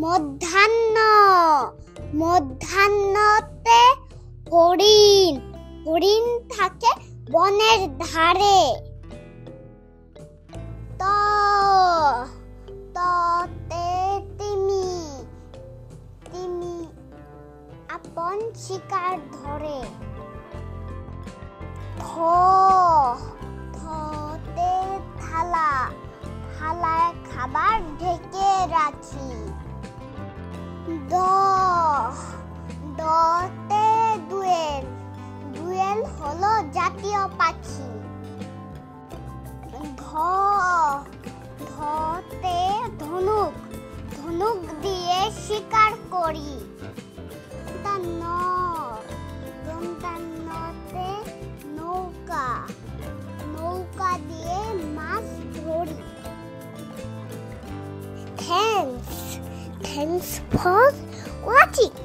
মধ্যাহ্ন মধ্যাহ্নতে হরিণ হরিণ থাকে বনের ধারে। ত ততে তিমি তিমি আপন শিকার ধরে। থ থতে থালা থালায় খাবার ঢেকে রাখি। দ দতে দোয়েল দোয়েল হলো জাতীয় পাখি। ধ ধতে ধনুক ধনুক দিয়ে শিকার করি। নতে নৌকা নৌকা দিয়ে মাছ ধরি। Thanks for watching.